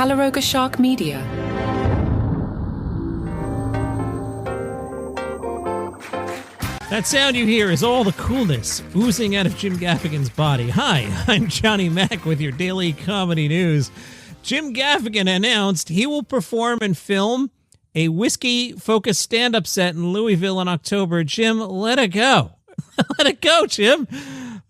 Calaroga Shark Media. That sound you hear is all the coolness oozing out of Jim Gaffigan's body. Hi, I'm Johnny Mac with your daily comedy news. Jim Gaffigan announced he will perform and film a whiskey-focused stand-up set in Louisville in October. Jim, let it go. Let it go, Jim.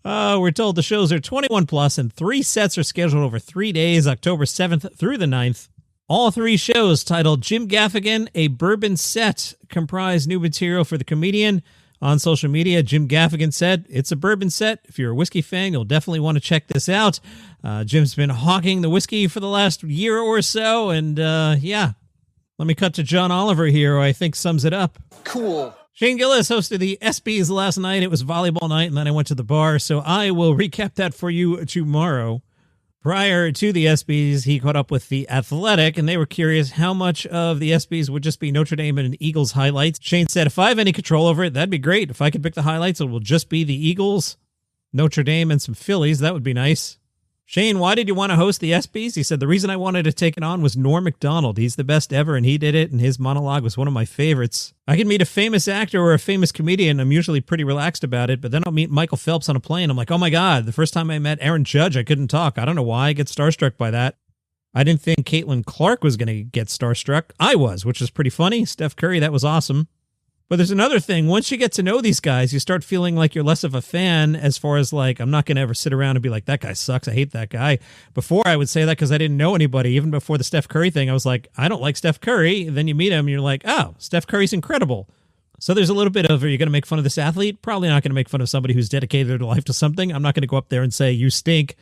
We're told the shows are 21 plus and 3 sets are scheduled over 3 days, October 7th through the 9th. All 3 shows, titled Jim Gaffigan, A Bourbon Set, comprise new material for the comedian. On social media, Jim Gaffigan said, "It's a bourbon set. If you're a whiskey fan, you'll definitely want to check this out." Jim's been hawking the whiskey for the last year or so, and yeah. Let me cut to John Oliver here, who I think sums it up. Cool. Chieng Gillis hosted the ESPYs last night. It was volleyball night, and then I went to the bar, so I will recap that for you tomorrow. Prior to the ESPYs, he caught up with The Athletic, and they were curious how much of the ESPYs would just be Notre Dame and Eagles highlights. Shane said, "If I have any control over it, that'd be great. If I could pick the highlights, it will just be the Eagles, Notre Dame, and some Phillies. That would be nice." Shane, why did you want to host the ESPYs? He said, "The reason I wanted to take it on was Norm Macdonald. He's the best ever, and he did it, and his monologue was one of my favorites. I can meet a famous actor or a famous comedian. I'm usually pretty relaxed about it, but then I'll meet Michael Phelps on a plane. I'm like, oh my God, the first time I met Aaron Judge, I couldn't talk. I don't know why I get starstruck by that. I didn't think Caitlin Clark was going to get starstruck. I was, which was pretty funny. Steph Curry, that was awesome. But there's another thing. Once you get to know these guys, you start feeling like you're less of a fan as far as like, I'm not going to ever sit around and be like, that guy sucks. I hate that guy. Before I would say that because I didn't know anybody. Even before the Steph Curry thing, I was like, I don't like Steph Curry. And then you meet him and you're like, oh, Steph Curry's incredible. So there's a little bit of, are you going to make fun of this athlete? Probably not going to make fun of somebody who's dedicated their life to something. I'm not going to go up there and say, you stink.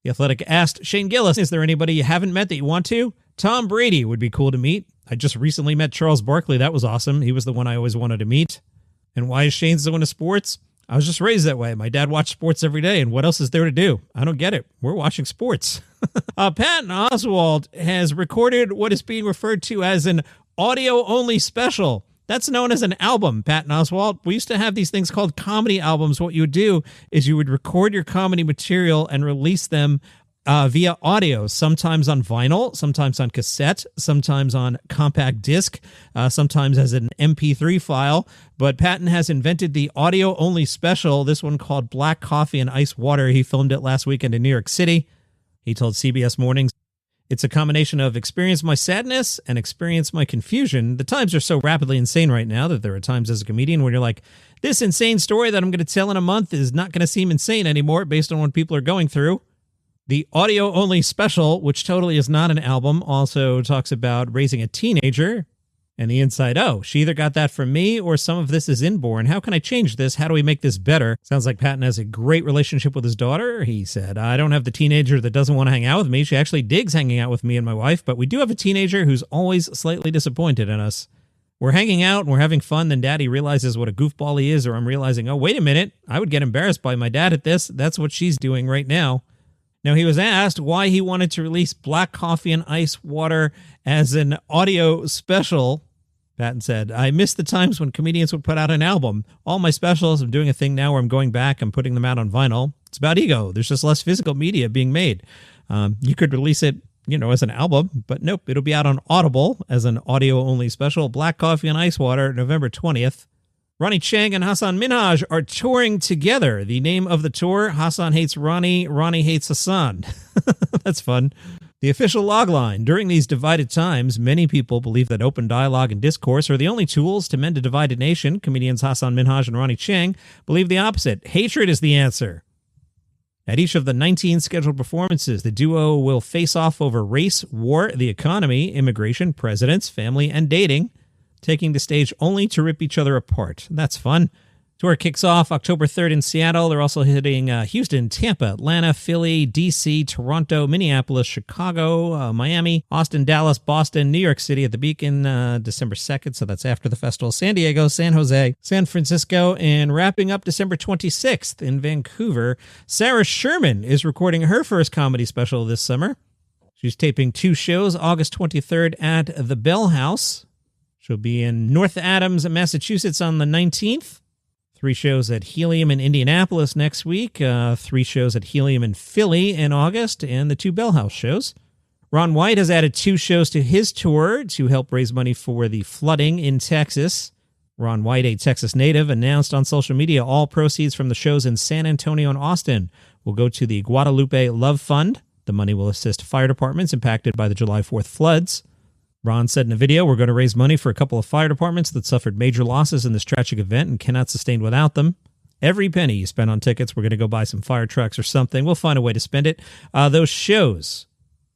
The Athletic asked Shane Gillis, is there anybody you haven't met that you want to? Tom Brady would be cool to meet. I just recently met Charles Barkley. That was awesome. He was the one I always wanted to meet. And why is Shane so into sports? I was just raised that way. My dad watched sports every day, and what else is there to do? I don't get it. We're watching sports. Patton Oswalt has recorded what is being referred to as an audio-only special. That's known as an album, Patton Oswalt. We used to have these things called comedy albums. What you would do is you would record your comedy material and release them via audio, sometimes on vinyl, sometimes on cassette, sometimes on compact disc, sometimes as an MP3 file. But Patton has invented the audio-only special, this one called Black Coffee and Ice Water. He filmed it last weekend in New York City. He told CBS Mornings, "It's a combination of experience my sadness and experience my confusion. The times are so rapidly insane right now that there are times as a comedian when you're like, this insane story that I'm going to tell in a month is not going to seem insane anymore based on what people are going through." The audio-only special, which totally is not an album, also talks about raising a teenager and the inside, oh, she either got that from me or some of this is inborn. How can I change this? How do we make this better? Sounds like Patton has a great relationship with his daughter. He said, I don't have the teenager that doesn't want to hang out with me. She actually digs hanging out with me and my wife, but we do have a teenager who's always slightly disappointed in us. We're hanging out and we're having fun, then Daddy realizes what a goofball he is, or I'm realizing, oh, wait a minute, I would get embarrassed by my dad at this. That's what she's doing right now. Now, he was asked why he wanted to release Black Coffee and Ice Water as an audio special. Patton said, I miss the times when comedians would put out an album. All my specials, I'm doing a thing now where I'm going back and putting them out on vinyl. It's about ego. There's just less physical media being made. You could release it, as an album, but nope, it'll be out on Audible as an audio-only special. Black Coffee and Ice Water, November 20th. Ronnie Chieng and Hasan Minhaj are touring together. The name of the tour, Hasan Hates Ronnie, Ronnie Hates Hasan. That's fun. The official logline, during these divided times, many people believe that open dialogue and discourse are the only tools to mend a divided nation. Comedians Hasan Minhaj and Ronnie Chieng believe the opposite. Hatred is the answer. At each of the 19 scheduled performances, the duo will face off over race, war, the economy, immigration, presidents, family, and dating, taking the stage only to rip each other apart. That's fun. Tour kicks off October 3rd in Seattle. They're also hitting Houston, Tampa, Atlanta, Philly, D.C., Toronto, Minneapolis, Chicago, Miami, Austin, Dallas, Boston, New York City at the Beacon, December 2nd, so that's after the festival, San Diego, San Jose, San Francisco, and wrapping up December 26th in Vancouver. Sarah Sherman is recording her first comedy special this summer. She's taping 2 shows, August 23rd at the Bell House. She'll be in North Adams, Massachusetts on the 19th. 3 shows at Helium in Indianapolis next week. 3 shows at Helium in Philly in August, and the 2 Bell House shows. Ron White has added 2 shows to his tour to help raise money for the flooding in Texas. Ron White, a Texas native, announced on social media all proceeds from the shows in San Antonio and Austin will go to the Guadalupe Love Fund. The money will assist fire departments impacted by the July 4th floods. Ron said in a video, "We're going to raise money for a couple of fire departments that suffered major losses in this tragic event and cannot sustain without them. Every penny you spend on tickets, we're going to go buy some fire trucks or something. We'll find a way to spend it." Those shows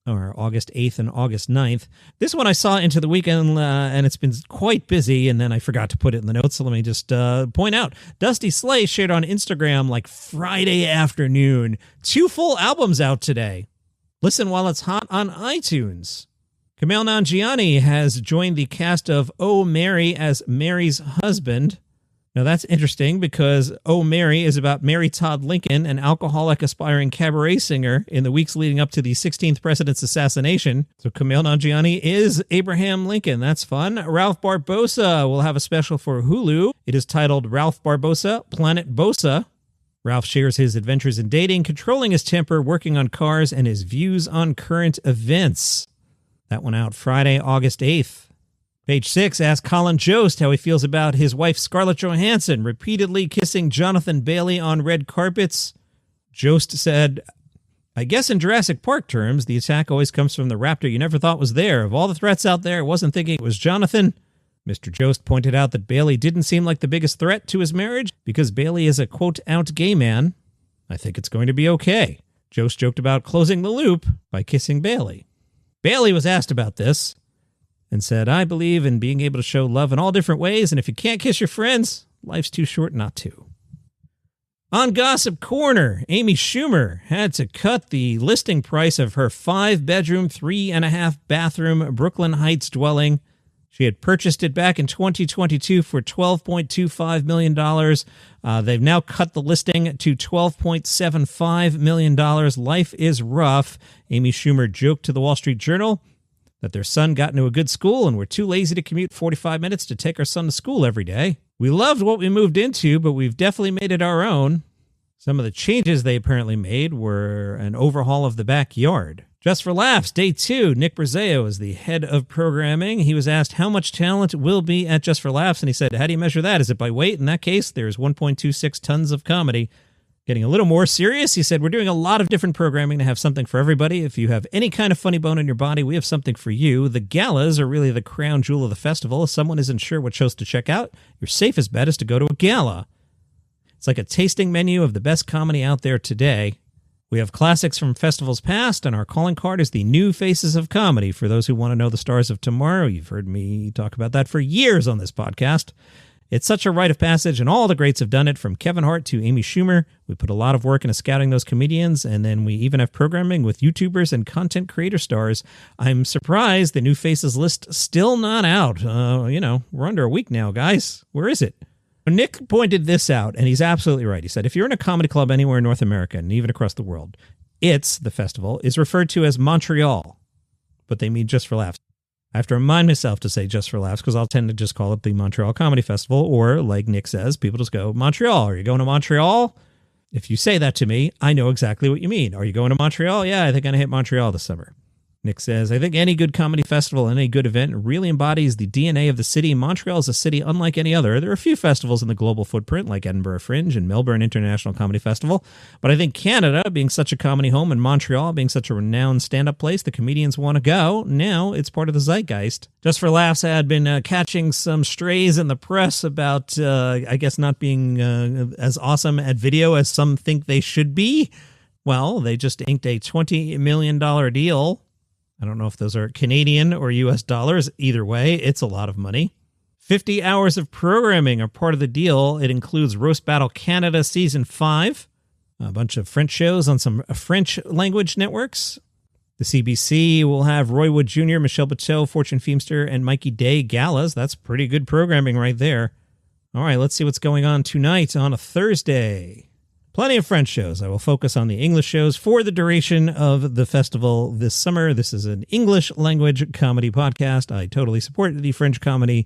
are August 8th and August 9th. This one I saw into the weekend, and it's been quite busy, and then I forgot to put it in the notes, so let me just point out. Dusty Slay shared on Instagram like Friday afternoon, 2 full albums out today. Listen while it's hot on iTunes. Kumail Nanjiani has joined the cast of Oh, Mary as Mary's husband. Now, that's interesting because Oh, Mary is about Mary Todd Lincoln, an alcoholic aspiring cabaret singer in the weeks leading up to the 16th president's assassination. So Kumail Nanjiani is Abraham Lincoln. That's fun. Ralph Barbosa will have a special for Hulu. It is titled Ralph Barbosa, Planet Bosa. Ralph shares his adventures in dating, controlling his temper, working on cars, and his views on current events. That went out Friday, August 8th. Page 6 asks Colin Jost how he feels about his wife Scarlett Johansson repeatedly kissing Jonathan Bailey on red carpets. Jost said, "I guess in Jurassic Park terms, the attack always comes from the raptor you never thought was there. Of all the threats out there, I wasn't thinking it was Jonathan." Mr. Jost pointed out that Bailey didn't seem like the biggest threat to his marriage because Bailey is a, quote, out gay man. "I think it's going to be okay." Jost joked about closing the loop by kissing Bailey. Bailey was asked about this and said, "I believe in being able to show love in all different ways, and if you can't kiss your friends, life's too short not to." On Gossip Corner, Amy Schumer had to cut the listing price of her 5-bedroom, 3.5-bathroom Brooklyn Heights dwelling. She had purchased it back in 2022 for $12.25 million. They've now cut the listing to $12.75 million. Life is rough. Amy Schumer joked to the Wall Street Journal that their son got into a good school and we're too lazy to commute 45 minutes to take our son to school every day. "We loved what we moved into, but we've definitely made it our own." Some of the changes they apparently made were an overhaul of the backyard. Just for Laughs, Day 2, Nick Brazeo is the head of programming. He was asked how much talent will be at Just for Laughs, and he said, "How do you measure that? Is it by weight? In that case, there's 1.26 tons of comedy." Getting a little more serious, he said, "We're doing a lot of different programming to have something for everybody. If you have any kind of funny bone in your body, we have something for you. The galas are really the crown jewel of the festival. If someone isn't sure what shows to check out, your safest bet is to go to a gala. It's like a tasting menu of the best comedy out there today. We have classics from festivals past, and our calling card is the new faces of comedy. For those who want to know the stars of tomorrow, you've heard me talk about that for years on this podcast. It's such a rite of passage, and all the greats have done it, from Kevin Hart to Amy Schumer. We put a lot of work into scouting those comedians, and then we even have programming with YouTubers and content creator stars. I'm surprised the new faces list still not out. We're under a week now, guys. Where is it?" Nick pointed this out, and he's absolutely right. He said, if you're in a comedy club anywhere in North America, and even across the world, the festival, is referred to as Montreal, but they mean Just for Laughs. I have to remind myself to say Just for Laughs because I'll tend to just call it the Montreal Comedy Festival, or like Nick says, people just go, Montreal. Are you going to Montreal? If you say that to me, I know exactly what you mean. Are you going to Montreal? Yeah, I think I'm going to hit Montreal this summer. Nick says, I think any good comedy festival and any good event really embodies the DNA of the city. Montreal is a city unlike any other. There are a few festivals in the global footprint, like Edinburgh Fringe and Melbourne International Comedy Festival. But I think Canada, being such a comedy home, and Montreal being such a renowned stand-up place, the comedians want to go. Now it's part of the zeitgeist. Just for Laughs had been catching some strays in the press about, I guess, not being as awesome at video as some think they should be. Well, they just inked a $20 million deal. I don't know if those are Canadian or U.S. dollars. Either way, it's a lot of money. 50 hours of programming are part of the deal. It includes Roast Battle Canada Season 5, a bunch of French shows on some French language networks. The CBC will have Roy Wood Jr., Michelle Buteau, Fortune Feimster, and Mikey Day galas. That's pretty good programming right there. All right, let's see what's going on tonight on a Thursday. Plenty of French shows. I will focus on the English shows for the duration of the festival this summer. This is an English language comedy podcast. I totally support the French comedy,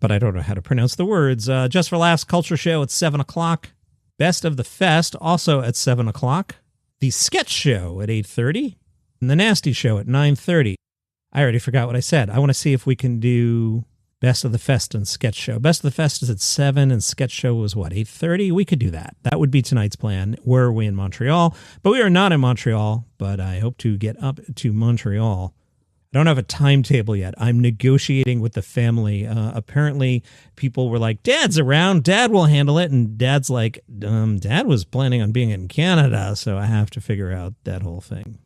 but I don't know how to pronounce the words. Just for Laughs Culture Show at 7 o'clock. Best of the Fest also at 7 o'clock. The Sketch Show at 8:30. And The Nasty Show at 9:30. I already forgot what I said. I want to see if we can do Best of the Fest and Sketch Show. Best of the Fest is at 7 and Sketch Show was what, 8:30? We could do that. That would be tonight's plan were we in Montreal. But we are not in Montreal, but I hope to get up to Montreal. I don't have a timetable yet. I'm negotiating with the family. Apparently, people were like, Dad's around. Dad will handle it. And Dad's like, Dad was planning on being in Canada, so I have to figure out that whole thing.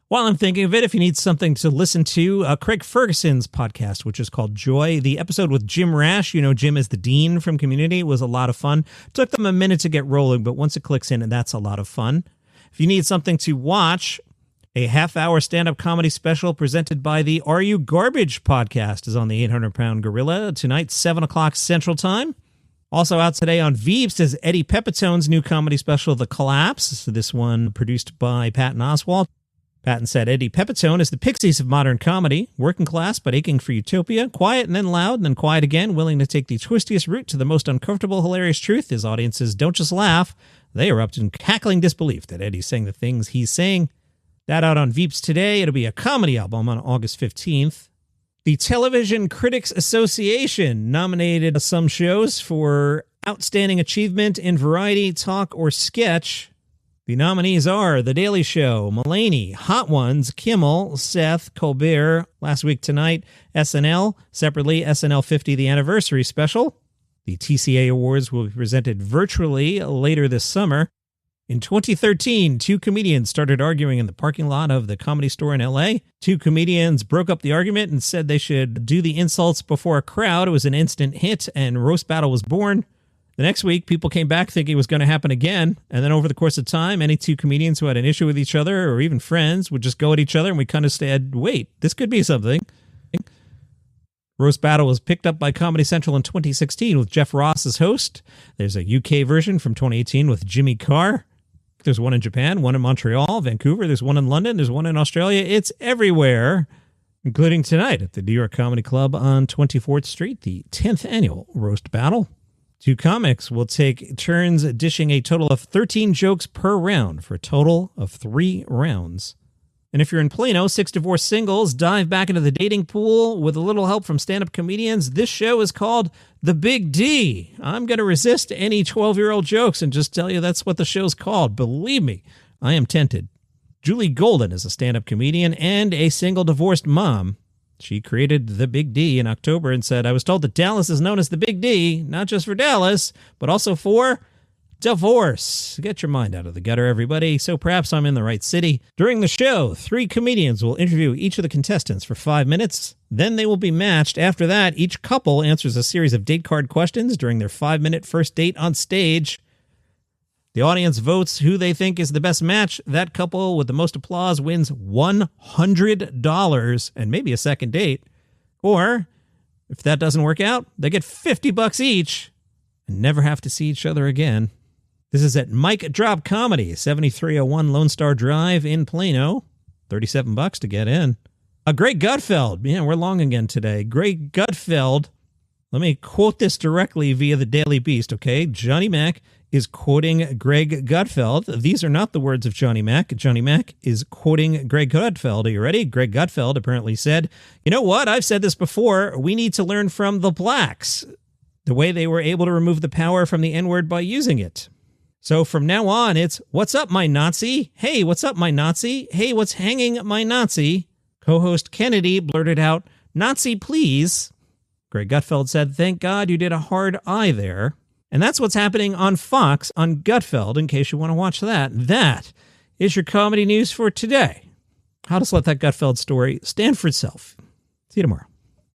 While I'm thinking of it, if you need something to listen to, Craig Ferguson's podcast, which is called Joy, the episode with Jim Rash, you know Jim is the dean from Community, was a lot of fun. Took them a minute to get rolling, but once it clicks in, that's a lot of fun. If you need something to watch, a half-hour stand-up comedy special presented by the Are You Garbage podcast is on the 800-Pound Gorilla tonight, 7 o'clock Central Time. Also out today on Veeps is Eddie Pepitone's new comedy special, The Collapse. This one produced by Patton Oswalt. Patton said Eddie Pepitone is the Pixies of modern comedy, working class but aching for utopia, quiet and then loud and then quiet again, willing to take the twistiest route to the most uncomfortable, hilarious truth. His audiences don't just laugh, they erupt in cackling disbelief that Eddie's saying the things he's saying. That out on Veeps today. It'll be a comedy album on August 15th. The Television Critics Association nominated some shows for Outstanding Achievement in Variety, Talk, or Sketch. The nominees are The Daily Show, Mulaney, Hot Ones, Kimmel, Seth, Colbert, Last Week Tonight, SNL, separately SNL 50, the Anniversary Special. The TCA Awards will be presented virtually later this summer. In 2013, two comedians started arguing in the parking lot of the Comedy Store in L.A. Two comedians broke up the argument and said they should do the insults before a crowd. It was an instant hit, and roast battle was born. The next week, people came back thinking it was going to happen again, and then over the course of time, any two comedians who had an issue with each other, or even friends, would just go at each other, and we kind of said, wait, this could be something. Roast Battle was picked up by Comedy Central in 2016 with Jeff Ross as host. There's a UK version from 2018 with Jimmy Carr. There's one in Japan, one in Montreal, Vancouver. There's one in London. There's one in Australia. It's everywhere, including tonight at the New York Comedy Club on 24th Street, the 10th annual Roast Battle. Two comics will take turns dishing a total of 13 jokes per round for a total of 3 rounds. And if you're in Plano, 6 divorced singles dive back into the dating pool with a little help from stand-up comedians. This show is called The Big D. I'm going to resist any 12-year-old jokes and just tell you that's what the show's called. Believe me, I am tempted. Julie Golden is a stand-up comedian and a single divorced mom. She created The Big D in October and said, I was told that Dallas is known as The Big D, not just for Dallas, but also for divorce. Get your mind out of the gutter, everybody. So perhaps I'm in the right city. During the show, 3 comedians will interview each of the contestants for 5 minutes. Then they will be matched. After that, each couple answers a series of date card questions during their 5-minute first date on stage. The audience votes who they think is the best match. That couple with the most applause wins $100 and maybe a second date. Or, if that doesn't work out, they get $50 each and never have to see each other again. This is at Mike Drop Comedy, 7301 Lone Star Drive in Plano. $37 to get in. Greg Gutfeld. Yeah, we're long again today. Greg Gutfeld. Let me quote this directly via the Daily Beast, okay? Johnny Mac is quoting Greg Gutfeld. These are not the words of Johnny Mac. Johnny Mac is quoting Greg Gutfeld. Are you ready? Greg Gutfeld apparently said, you know what? I've said this before. We need to learn from the blacks. The way they were able to remove the power from the N-word by using it. So from now on, it's, what's up, my Nazi? Hey, what's up, my Nazi? Hey, what's hanging, my Nazi? Co-host Kennedy blurted out, Nazi, please. Greg Gutfeld said, thank God you did a hard I there. And that's what's happening on Fox on Gutfeld, in case you want to watch that. That is your comedy news for today. I'll just let that Gutfeld story stand for itself. See you tomorrow.